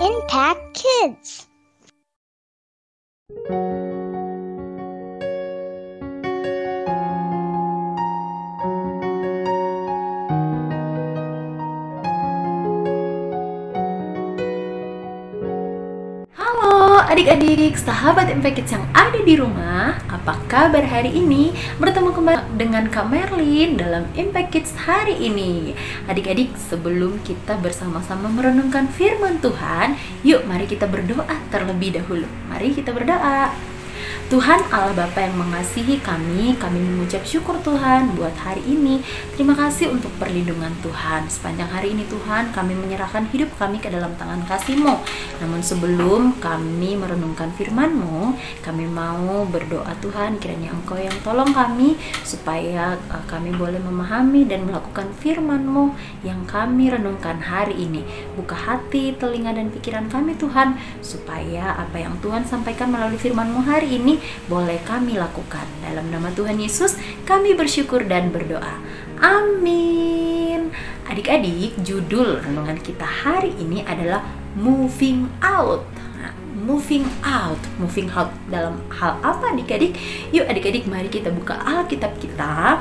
Impact Kids. Halo adik-adik, sahabat Impact Kids yang ada di rumah. Apa kabar hari ini? Bertemu kembali dengan Kak Merlin dalam Impact Kids hari ini. Adik-adik, sebelum kita bersama-sama merenungkan firman Tuhan, yuk mari kita berdoa terlebih dahulu. Mari kita berdoa. Tuhan Allah Bapa yang mengasihi kami mengucap syukur Tuhan buat hari ini. Terima kasih untuk perlindungan Tuhan. Sepanjang hari ini Tuhan, kami menyerahkan hidup kami ke dalam tangan kasih-Mu. Namun sebelum kami merenungkan firman-Mu, kami mau berdoa Tuhan, kiranya Engkau yang tolong kami supaya kami boleh memahami dan melakukan firman-Mu yang kami renungkan hari ini. Buka hati, telinga, dan pikiran kami Tuhan, supaya apa yang Tuhan sampaikan melalui firman-Mu hari ini boleh kami lakukan. Dalam nama Tuhan Yesus kami bersyukur dan berdoa. Amin. Adik-adik, judul renungan kita hari ini adalah moving out. Moving out dalam hal apa adik-adik? Yuk adik-adik, mari kita buka Alkitab kita.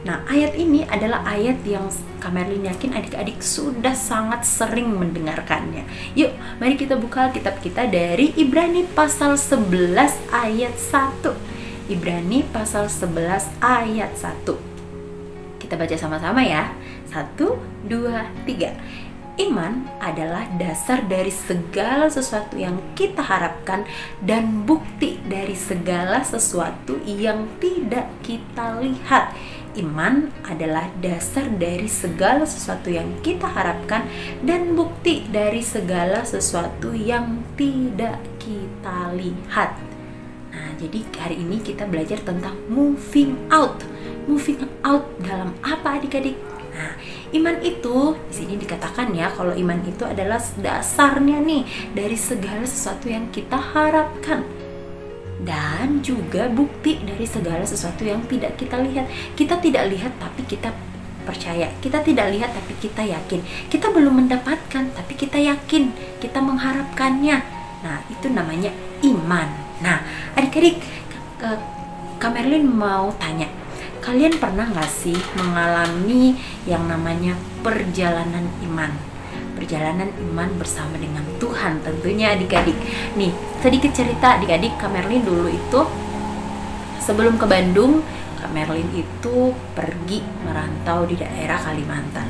Nah, ayat ini adalah ayat yang Kak Merlin yakin adik-adik sudah sangat sering mendengarkannya. Yuk, mari kita buka Alkitab kita dari Ibrani pasal 11 ayat 1. Ibrani pasal 11 ayat 1. Kita baca sama-sama ya. 1, 2, 3. Iman adalah dasar dari segala sesuatu yang kita harapkan dan bukti dari segala sesuatu yang tidak kita lihat. Iman adalah dasar dari segala sesuatu yang kita harapkan dan bukti dari segala sesuatu yang tidak kita lihat. Nah, jadi hari ini kita belajar tentang moving out. Moving out dalam apa adik-adik? Nah, iman itu di sini dikatakan ya, kalau iman itu adalah dasarnya nih dari segala sesuatu yang kita harapkan dan juga bukti dari segala sesuatu yang tidak kita lihat. Kita tidak lihat tapi kita percaya. Kita tidak lihat tapi kita yakin. Kita belum mendapatkan tapi kita yakin. Kita mengharapkannya. Nah, itu namanya iman. Nah, adik-adik, Kak Merlin mau tanya, kalian pernah gak sih mengalami yang namanya perjalanan iman? Perjalanan iman bersama dengan Tuhan tentunya adik-adik. Nih, sedikit cerita adik-adik, Kak Merlin dulu itu sebelum ke Bandung, Kak Merlin itu pergi merantau di daerah Kalimantan.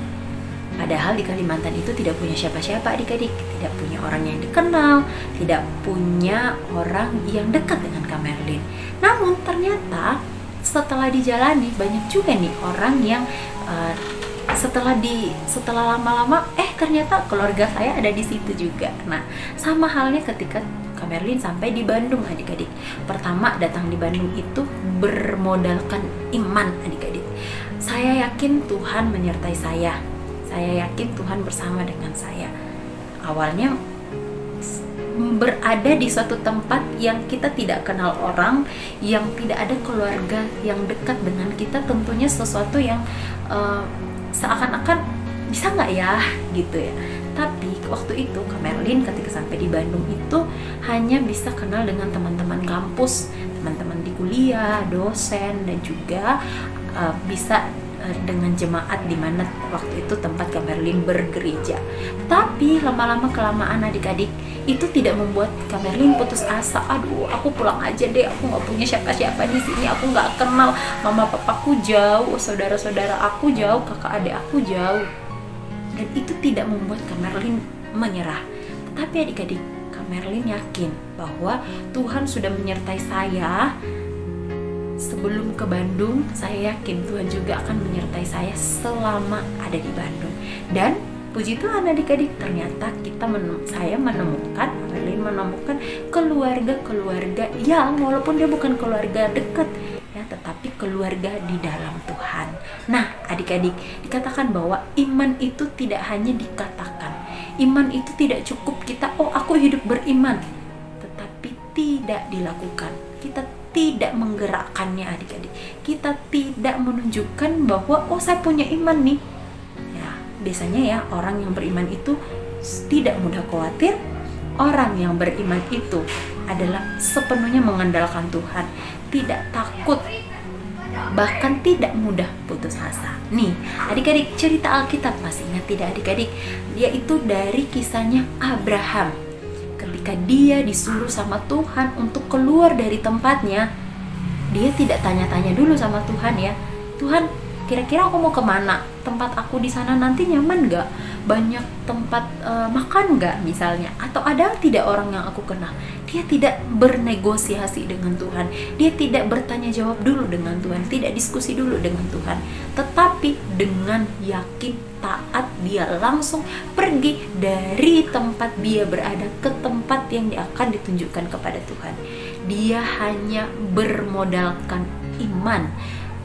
Padahal di Kalimantan itu tidak punya siapa-siapa adik-adik, tidak punya orang yang dikenal, tidak punya orang yang dekat dengan Kak Merlin. Namun ternyata setelah dijalani banyak juga nih orang yang setelah lama-lama ternyata keluarga saya ada di situ juga. Nah, sama halnya ketika Kak Merlin sampai di Bandung adik-adik. Pertama datang di Bandung itu bermodalkan iman adik-adik. Saya yakin Tuhan menyertai saya. Saya yakin Tuhan bersama dengan saya. Awalnya berada di suatu tempat yang kita tidak kenal orang, yang tidak ada keluarga yang dekat dengan kita, tentunya sesuatu yang seakan-akan bisa nggak ya gitu ya. Tapi waktu itu Kak Merlin ketika sampai di Bandung itu hanya bisa kenal dengan teman-teman kampus, teman-teman di kuliah, dosen, dan juga bisa dengan jemaat di mana waktu itu tempat Kak Merlin bergereja. Tapi lama-lama kelamaan adik-adik, itu tidak membuat Kak Merlin putus asa. Aduh, aku pulang aja deh, aku nggak punya siapa-siapa di sini, aku nggak kenal, mama papaku jauh, saudara-saudara aku jauh, kakak adik aku jauh. Dan itu tidak membuat Kak Merlin menyerah. Tetapi adik-adik, Kak Merlin yakin bahwa Tuhan sudah menyertai saya. Sebelum ke Bandung, saya yakin Tuhan juga akan menyertai saya selama ada di Bandung. Dan puji Tuhan adik-adik, ternyata saya menemukan keluarga-keluarga yang walaupun dia bukan keluarga dekat ya, tetapi keluarga di dalam Tuhan. Nah, adik-adik, dikatakan bahwa iman itu tidak hanya dikatakan. Iman itu tidak cukup kita, oh aku hidup beriman, tetapi tidak dilakukan. Kita tidak menggerakkannya adik-adik. Kita tidak menunjukkan bahwa oh saya punya iman nih. Ya, biasanya ya orang yang beriman itu tidak mudah khawatir, Orang yang beriman itu adalah sepenuhnya mengandalkan Tuhan, tidak takut, bahkan tidak mudah putus asa. Nih, adik-adik, cerita Alkitab masih ingat tidak adik-adik? Yaitu dari kisahnya Abraham. Ketika dia disuruh sama Tuhan untuk keluar dari tempatnya, dia tidak tanya-tanya dulu sama Tuhan ya. Tuhan, kira-kira aku mau kemana? Tempat aku di sana nanti nyaman gak? Banyak tempat makan gak misalnya? Atau ada tidak orang yang aku kenal? Dia tidak bernegosiasi dengan Tuhan. Dia tidak bertanya jawab dulu dengan Tuhan. Tidak diskusi dulu dengan Tuhan. Tetapi dengan yakin taat, dia langsung pergi dari tempat dia berada ke tempat yang dia akan ditunjukkan kepada Tuhan. Dia hanya bermodalkan iman,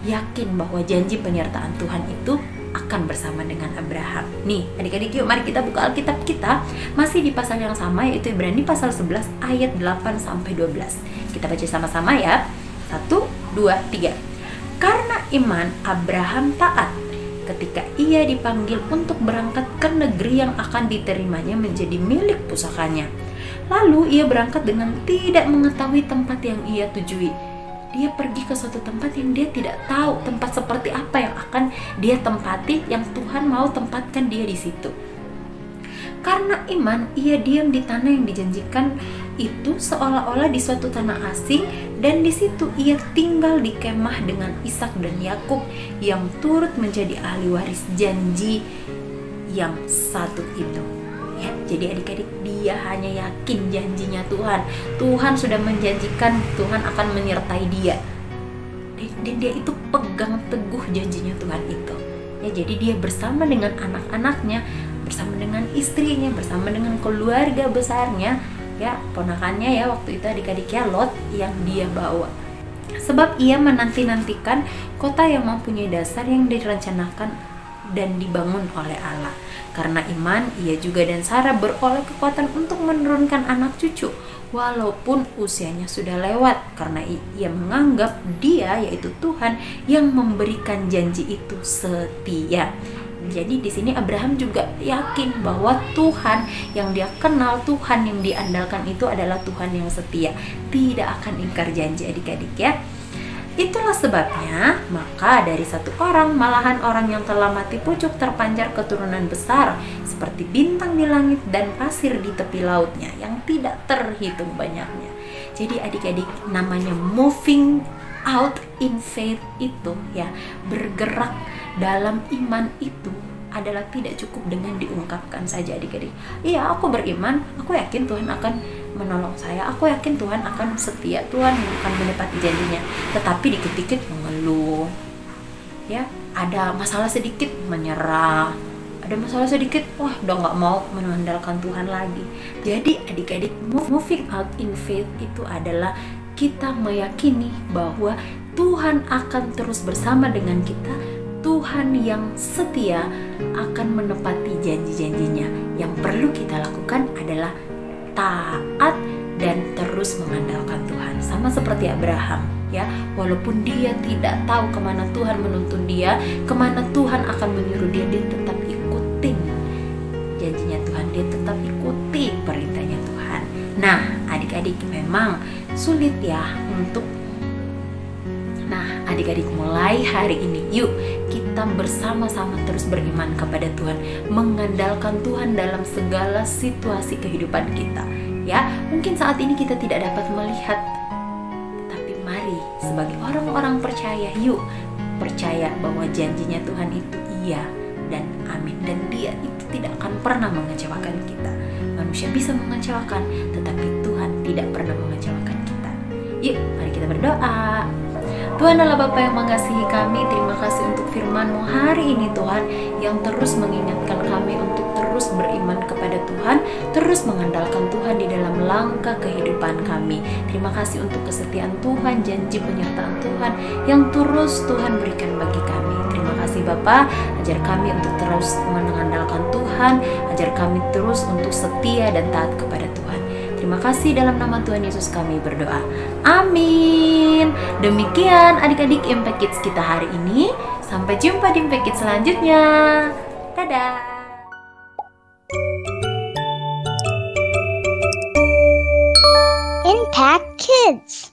yakin bahwa janji penyertaan Tuhan itu akan bersama dengan Abraham. Nih, adik-adik, yuk mari kita buka Alkitab kita, masih di pasal yang sama, yaitu Ibrani pasal 11 ayat 8-12. Kita baca sama-sama ya. 1, 2, 3. Karena iman Abraham taat ketika ia dipanggil untuk berangkat ke negeri yang akan diterimanya menjadi milik pusakanya. Lalu ia berangkat dengan tidak mengetahui tempat yang ia tujui. Dia pergi ke suatu tempat yang dia tidak tahu tempat seperti apa yang akan dia tempati, yang Tuhan mau tempatkan dia di situ. Karena iman, ia diam di tanah yang dijanjikan itu seolah-olah di suatu tanah asing, dan di situ ia tinggal di kemah dengan Ishak dan Yakub yang turut menjadi ahli waris janji yang satu itu. Ya, jadi adik-adik, dia hanya yakin janjinya Tuhan. Tuhan sudah menjanjikan Tuhan akan menyertai dia. Dan dia itu pegang teguh janjinya Tuhan itu. Ya, jadi dia bersama dengan anak-anaknya, bersama dengan istrinya, bersama dengan keluarga besarnya, ya, ponakannya ya waktu itu adik-adiknya Lot yang dia bawa. Sebab ia menanti-nantikan kota yang mempunyai dasar yang direncanakan dan dibangun oleh Allah. Karena iman, ia juga dan Sarah beroleh kekuatan untuk menurunkan anak cucu, walaupun usianya sudah lewat, karena ia menganggap dia, yaitu Tuhan, yang memberikan janji itu setia. Jadi di sini Abraham juga yakin bahwa Tuhan yang dia kenal, Tuhan yang diandalkan itu adalah Tuhan yang setia, tidak akan ingkar janji adik-adik ya. Itulah sebabnya, maka dari satu orang, malahan orang yang telah mati pucuk terpancar keturunan besar, seperti bintang di langit dan pasir di tepi lautnya, yang tidak terhitung banyaknya. Jadi adik-adik, namanya moving out in faith itu ya, bergerak dalam iman itu adalah tidak cukup dengan diungkapkan saja adik-adik. Iya, aku beriman, aku yakin Tuhan akan menolong saya, aku yakin Tuhan akan setia, Tuhan akan menepati janjinya. Tetapi dikit-dikit mengeluh, ya, ada masalah sedikit menyerah, ada masalah sedikit, wah udah nggak mau mengandalkan Tuhan lagi. Jadi adik-adik, moving out in faith itu adalah kita meyakini bahwa Tuhan akan terus bersama dengan kita. Tuhan yang setia akan menepati janji-janjinya. Yang perlu kita lakukan adalah taat dan terus mengandalkan Tuhan. Sama seperti Abraham ya, walaupun dia tidak tahu kemana Tuhan menuntun dia, kemana Tuhan akan menyuruh dia, dia tetap ikutin janjinya Tuhan, dia tetap ikuti perintahnya Tuhan. Nah adik-adik, memang sulit ya untuk adik-adik, mulai hari ini yuk kita bersama-sama terus beriman kepada Tuhan, mengandalkan Tuhan dalam segala situasi kehidupan kita ya. Mungkin saat ini kita tidak dapat melihat, tapi mari sebagai orang-orang percaya, yuk percaya bahwa janjinya Tuhan itu iya dan amin, dan dia itu tidak akan pernah mengecewakan kita. Manusia bisa mengecewakan, tetapi Tuhan tidak pernah mengecewakan kita. Yuk mari kita berdoa. Tuhan adalah Bapa yang mengasihi kami. Terima kasih untuk firman-Mu hari ini Tuhan, yang terus mengingatkan kami untuk terus beriman kepada Tuhan, terus mengandalkan Tuhan di dalam langkah kehidupan kami. Terima kasih untuk kesetiaan Tuhan, janji penyertaan Tuhan yang terus Tuhan berikan bagi kami. Terima kasih Bapa, ajar kami untuk terus mengandalkan Tuhan, ajar kami terus untuk setia dan taat kepada Tuhan. Terima kasih, dalam nama Tuhan Yesus kami berdoa. Amin. Demikian adik-adik Impact Kids kita hari ini. Sampai jumpa di Impact Kids selanjutnya. Dadah. Impact Kids.